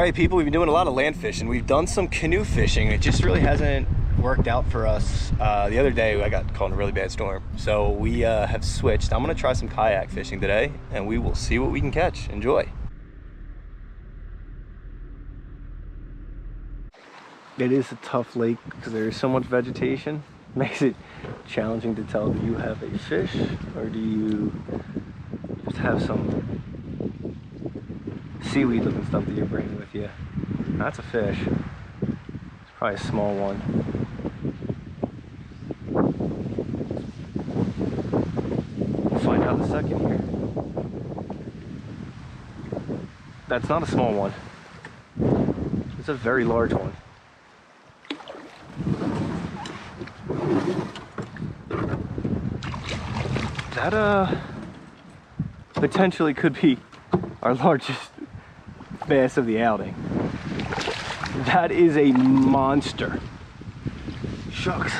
right, people, we've been doing a lot of land fishing. We've done some canoe fishing. It just really hasn't worked out for us. The other day I got caught in a really bad storm, so we have switched. I'm gonna try some kayak fishing today, and we will see what we can catch. Enjoy. It is a tough lake because there is so much vegetation. It makes it challenging to tell, do you have a fish or do you just have some seaweed looking stuff that you're bringing with you? That's a fish. It's probably a small one. We'll find out in a second here. That's not a small one. It's a very large one. That potentially could be our largest bass of the outing. That is a monster. Shucks.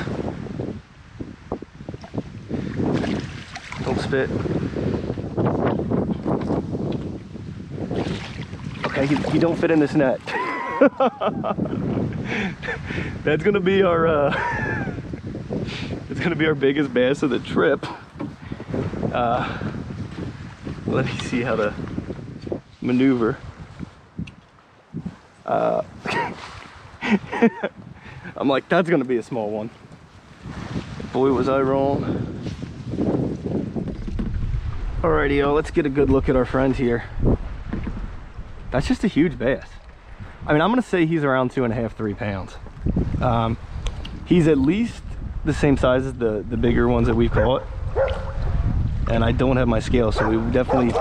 Don't spit. Okay, you don't fit in this net. That's gonna be our it's gonna be our biggest bass of the trip. Let me see how to maneuver. I'm like, that's gonna be a small one. Boy, was I wrong. Alrighty, y'all, let's get a good look at our friend here. That's just a huge bass. I mean, I'm gonna say he's around 2.5, 3 pounds. He's at least the same size as the bigger ones that we've caught. And I don't have my scale, so we definitely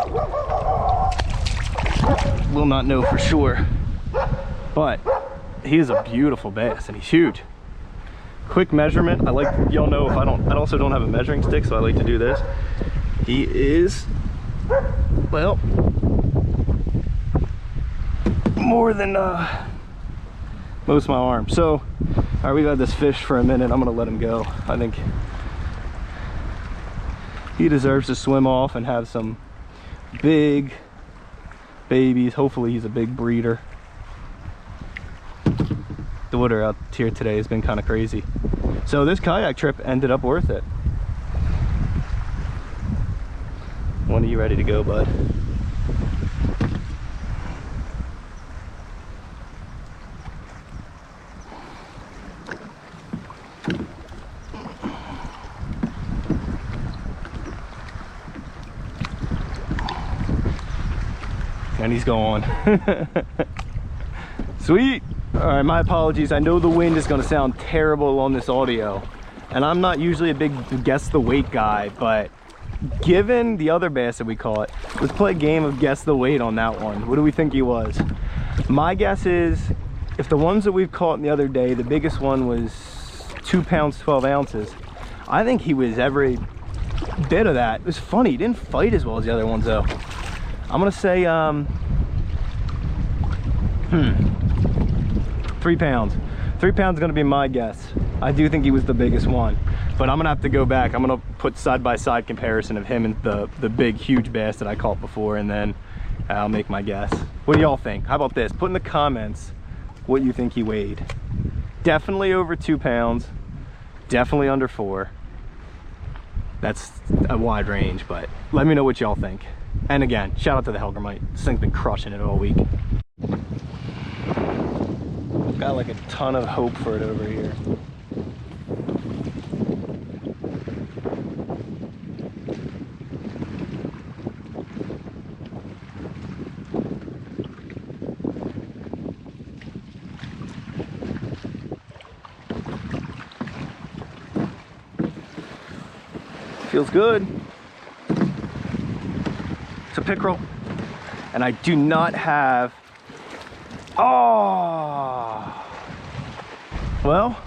will not know for sure. But he is a beautiful bass and he's huge. Quick measurement. I like, y'all know, if I also don't have a measuring stick, so I like to do this. He is, well, more than most of my arm. So, all right, we've had this fish for a minute. I'm gonna let him go. I think he deserves to swim off and have some big babies. Hopefully he's a big breeder. The water out here today has been kind of crazy. So this kayak trip ended up worth it. When are you ready to go, bud? And he's gone. Sweet. All right, my apologies. I know the wind is going to sound terrible on this audio, and I'm not usually a big guess the weight guy, but given the other bass that we caught, let's play a game of guess the weight on that one. What do we think he was? My guess is, if the ones that we've caught the other day, the biggest one was 2 pounds 12 ounces, I think he was every bit of that. It was funny, he didn't fight as well as the other ones though. I'm gonna say 3 pounds. 3 pounds is gonna be my guess. I do think he was the biggest one, but I'm gonna have to go back. I'm gonna put side-by-side comparison of him and the big, huge bass that I caught before, and then I'll make my guess. What do y'all think? How about this? Put in the comments what you think he weighed. Definitely over 2 pounds, definitely under 4. That's a wide range, but let me know what y'all think. And again, shout out to the Hellgrammite. This thing's been crushing it all week. Got like a ton of hope for it over here. Feels good. It's a pickerel, and I do not have, oh, well,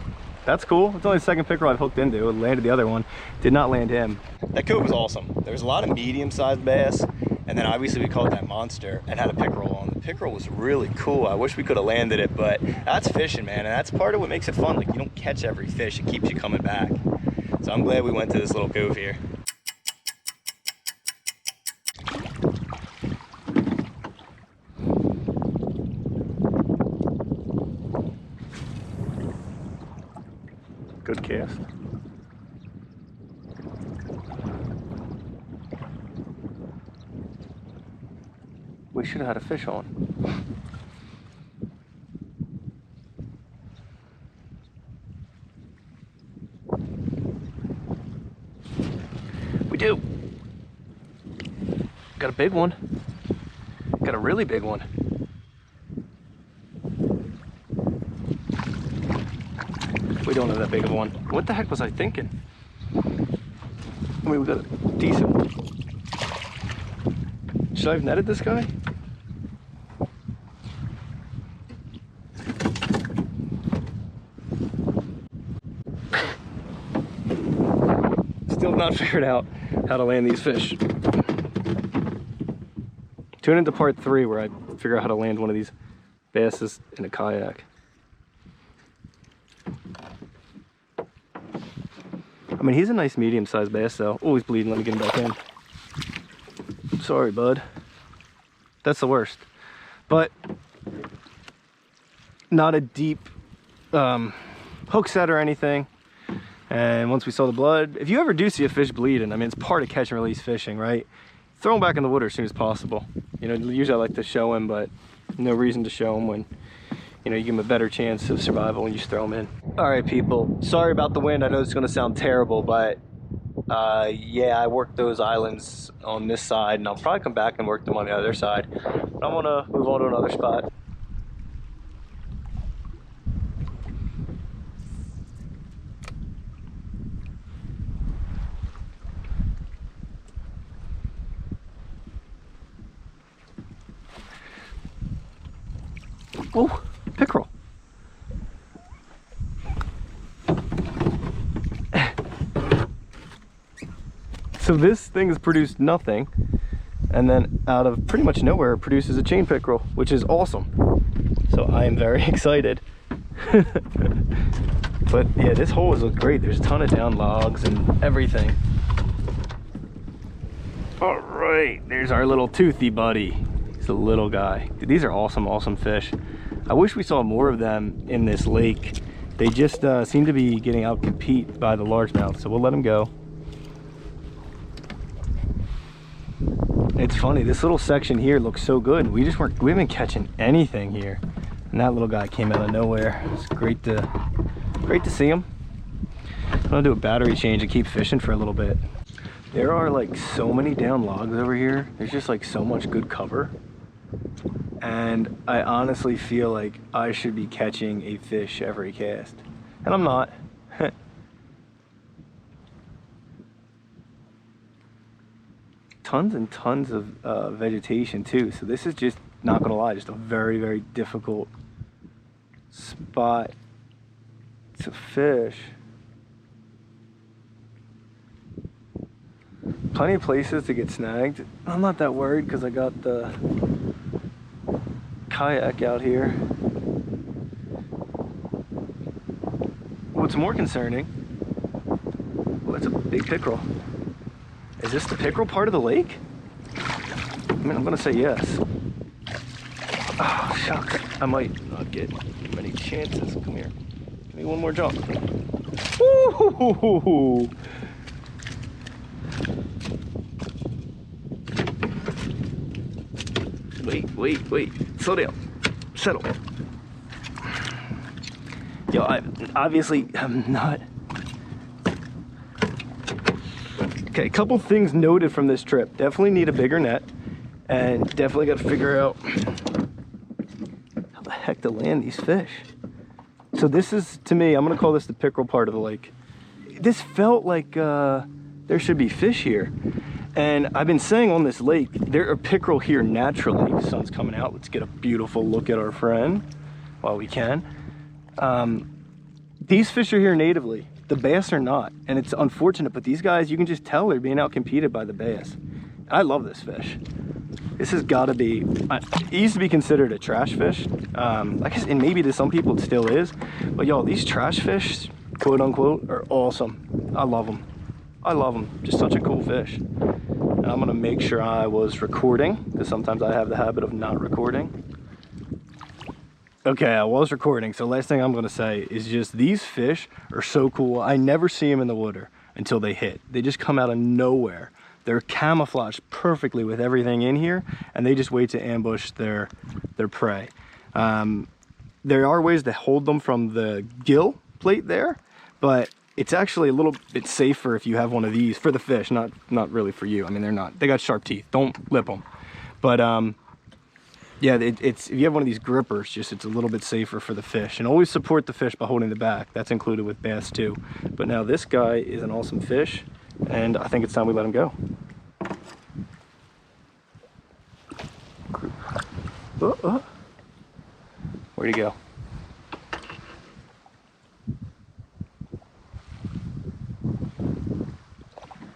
that's cool. It's only the second pickerel I've hooked into. It landed the other one, did not land him. That cove was awesome. There was a lot of medium-sized bass, and then obviously we caught that monster and had a pickerel on. The pickerel was really cool. I wish we could have landed it, but that's fishing, man, and that's part of what makes it fun. Like, you don't catch every fish, it keeps you coming back. So I'm glad we went to this little cove here. Good cast. We should have had a fish on. We do. Got a big one. Got a really big one. We don't have that big of one. What the heck was I thinking? I mean, we got a decent one. Should I have netted this guy? Still not figured out how to land these fish. Tune into part 3 where I figure out how to land one of these basses in a kayak. I mean, he's a nice medium-sized bass though. Oh, he's bleeding. Let me get him back in. Sorry, bud. That's the worst. But not a deep hook set or anything. And once we saw the blood, if you ever do see a fish bleeding, I mean, it's part of catch and release fishing, right? Throw him back in the water as soon as possible. You know, usually I like to show him, but no reason to show him when, you know, you give him a better chance of survival when you just throw him in. All right, people, sorry about the wind. I know it's gonna sound terrible, but yeah, I worked those islands on this side, and I'll probably come back and work them on the other side. But I'm gonna move on to another spot. Oh, pickerel. So this thing has produced nothing, and then out of pretty much nowhere it produces a chain pickerel, which is awesome. So I am very excited. But yeah, this hole has looked great. There's a ton of down logs and everything. All right, there's our little toothy buddy. He's a little guy. Dude, these are awesome, awesome fish. I wish we saw more of them in this lake. They just seem to be getting out compete by the largemouth, so we'll let them go. It's funny, this little section here looks so good. We haven't been catching anything here. And that little guy came out of nowhere. It's great to see him. I'm gonna do a battery change and keep fishing for a little bit. There are like so many down logs over here. There's just like so much good cover. And I honestly feel like I should be catching a fish every cast. And I'm not. Tons and tons of vegetation too. So this is just, not gonna lie, just a very, very difficult spot to fish. Plenty of places to get snagged. I'm not that worried because I got the kayak out here. What's more concerning, well, that's a big pickerel. Is this the pickerel part of the lake? I mean, I'm gonna say yes. Oh, shucks. I might not get many chances. Come here. Give me one more jump. Woo-hoo-hoo-hoo-hoo. Wait. Slow down. Settle. Yo, I'm not. Okay, a couple things noted from this trip. Definitely need a bigger net, and definitely got to figure out how the heck to land these fish. So this is, to me, I'm gonna call this the pickerel part of the lake. This felt like there should be fish here. And I've been saying on this lake, there are pickerel here naturally. The sun's coming out. Let's get a beautiful look at our friend while we can. These fish are here natively. The bass are not. And it's unfortunate, but these guys, you can just tell they're being outcompeted by the bass. I love this fish. This has got to be, it used to be considered a trash fish. I guess, and maybe to some people it still is. But y'all, these trash fish, quote unquote, are awesome. I love them. I love them. Just such a cool fish. And I'm gonna make sure I was recording, because sometimes I have the habit of not recording. Okay, I was recording, so last thing I'm gonna say is just these fish are so cool. I never see them in the water until they hit. They just come out of nowhere. They're camouflaged perfectly with everything in here, and they just wait to ambush their prey. There are ways to hold them from the gill plate there, but it's actually a little bit safer if you have one of these for the fish, not really for you. I mean, they got sharp teeth. Don't lip them. But yeah, it's if you have one of these grippers, it's a little bit safer for the fish. And always support the fish by holding the back. That's included with bass too. But now this guy is an awesome fish, and I think it's time we let him go. Where'd he go?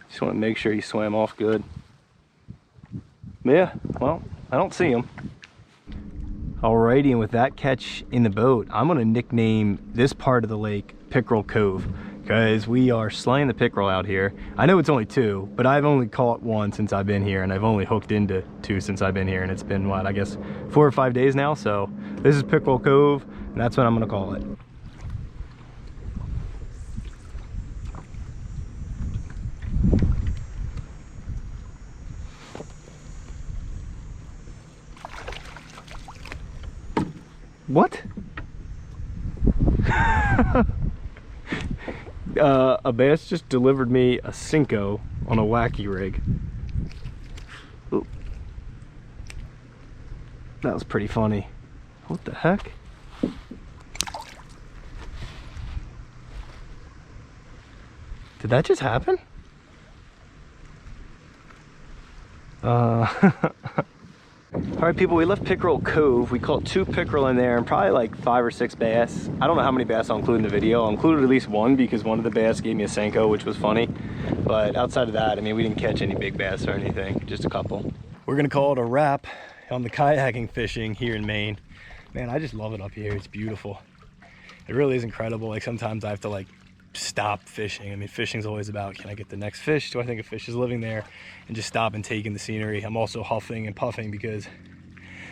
Just want to make sure he swam off good. Yeah, well, I don't see him. Alrighty, and with that catch in the boat, I'm gonna nickname this part of the lake Pickerel Cove, because we are slaying the pickerel out here. I know it's only 2, but I've only caught 1 since I've been here, and I've only hooked into 2 since I've been here, and it's been, what, I guess 4 or 5 days now. So this is Pickerel Cove, and that's what I'm gonna call it. What? A bass just delivered me a Cinco on a wacky rig. Ooh. That was pretty funny. What the heck? Did that just happen? All right, people, we left Pickerel Cove. We caught 2 pickerel in there and probably like 5 or 6 bass. I don't know how many bass I'll include in the video. I'll include at least 1 because one of the bass gave me a Senko, which was funny. But outside of that, I mean, we didn't catch any big bass or anything, just a couple. We're gonna call it a wrap on the kayaking fishing here in Maine. Man, I just love it up here. It's beautiful. It really is incredible. Like sometimes I have to like stop fishing. I mean, fishing's always about, can I get the next fish? Do I think a fish is living there? And just stop and take in the scenery. I'm also huffing and puffing because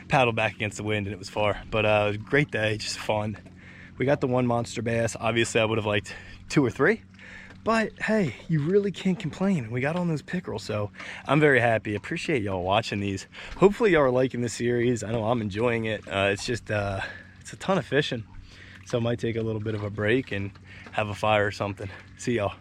paddled back against the wind and it was far. But it was a great day, just fun. We got the 1 monster bass. Obviously I would have liked 2 or 3, but hey, you really can't complain. We got on those pickerel, so I'm very happy. Appreciate y'all watching these. Hopefully y'all are liking the series. I know I'm enjoying it. It's just it's a ton of fishing, so I might take a little bit of a break and have a fire or something. See y'all.